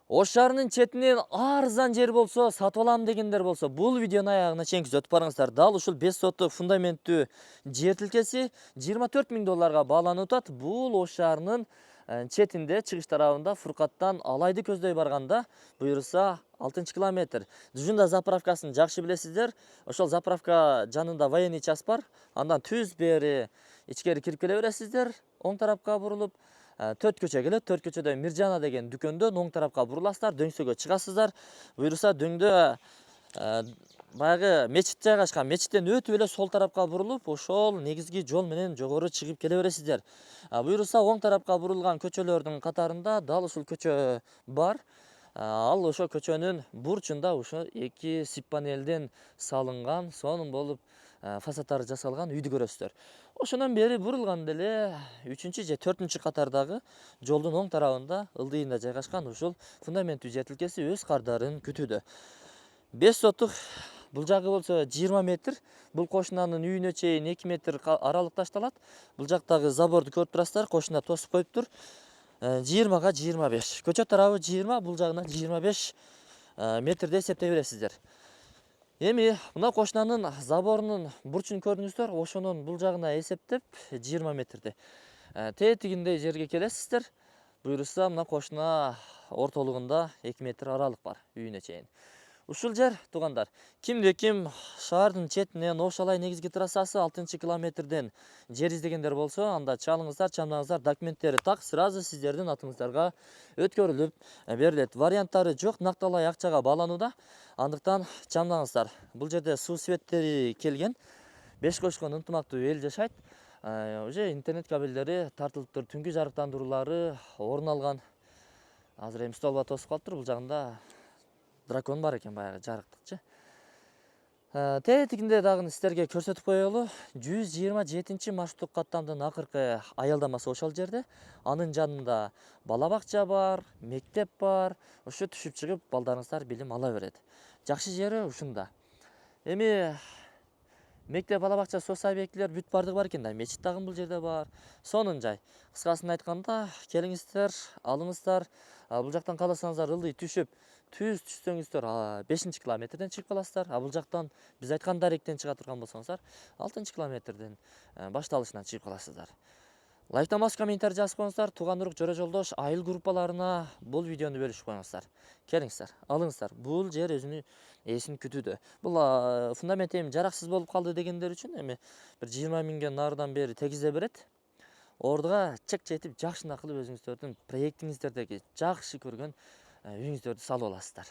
Ош шаарынын четинен арзан жер болсо, сатып алам дегендер болсо, бул видеонун аягына чейин күзөтүп барыңыздар. Дал ушул 5 соттук фундаменттүү жер тилкеси 24 000 долларга бааланып атат. Бул Ош шаарынын четинде, чыгыш тарабында Фуркаттан Алайды көздөй барганда, буюрса 6 километр. Жunda заправкасын жакшы билесиздер. Ошол заправка жанында военный часть бар. Андан түз бери ичкери кирип келе бересиздер. Оң тарапка бурулуп, 4 көчө келет. 4 көчөдө Миржана деген дүкөндөн оң тарапка буруласыздар, дөңсөгө чыгасыздар. Буюрса дөңдө баягы мечит жайгашкан. Мечиттен өтүп эле сол тарапка бурулуп, ошол негизги жол менен жогору чыгып келе бересиздер. Буюрса оң тарапка бурулган көчөлөрдүн катарында дал ушул көчө бар. Ал ошо көчөнүн бурчунда ошо 2 сип панелден салынган, сонун болуп фасадтары жасалган үйдү көрөсүздөр. Ошондон бери бурулганда эле 3-же 4-чү катардагы жолдун оң тарабында ылдыйында жайгашкан ушул фундаменттүү жер тилкеси өз кардарын күтүүдө. 5 соттук бул жагы болсо 20 метр. Бул кошунанын үйүнө чейин 2 метр аралык ташталат. Бул жактагы заборду көрүп турасыздар, кошуна тосуп коюптур. 20га 25. Көчө тарабы 20, бул жагына 25 метрде эсептей бересиздер. Эми мына кошунанын заборунун бурчун көрдүңүздөр, ошонун бул жагына эсептеп 20 метрде. Тетигиндей жерге келесиздер. Буюрса мына кошуна ортолугунда 2 метр аралык бар үйүнө чейин. Ушул жер туугандар, кимде ким шаардын четинен Ош Алай негизги трассасы 6-километрден жер издегендер болсо, анда чалыңыздар, чамдаңыздар, документтери так сразу сиздердин атыңыздарга өткөрүлүп берилет. Варианттары жок, накталай акчага бааланууда. Андыктан чамдаңыздар. Бул жерде суу светтери келген. 5 кошкон ынтымактуу эл жашайт. Уже интернет кабелдери тартылыптыр, түнкү жарыктандыруулары орун алган. Азыр эми столба тосуп калыптыр, бул жагында дракон бар экен, баягы жарыктыкчы. Тетигинде дагы сиздерге көрсөтүп коелу. 127 маршруттук каттамдын акыркы аялдамасы ошол жерде. Анын жанында бала бакча бар, мектеп бар. Ошо түшүп чыгып балдарыңыздар билим ала берет. Жакшы жери ушунда. Эми мектеп, бала бакча, соц объектилер бүт бардыгы бар экен да, мечит дагы бул жерде бар. Сонун жай. Кыскасын айтканда, келиңиздер, алыңыздар. Бул жактан кааласаңыздар ылдый түшүп, түшсөңүздөр 5-километрден чыгып каласыздар. Бул жактан биз айткан даректен чыга турган болсоңуздар 6-километрден башталышынан чыгып каласыздар. Лайктамас, комментарий жазып коюңуздар. Тууган урук, жора жолдош, айыл группаларына бул видеону бөлүшүп коюңуздар. Келиңиздер, алыңыздар. Бул жер өзүнүн ээсин күтүүдө. Бул фундамент эми жараксыз болуп калды дегендер үчүн эми бир 20 миңге нарыдан бери тегизе берет. Ордуга чек четип жакшына кылып өзүңүздөрдүн проектиңиздердеги жакшы көргөн үйүңүздөрдү салып аласыздар.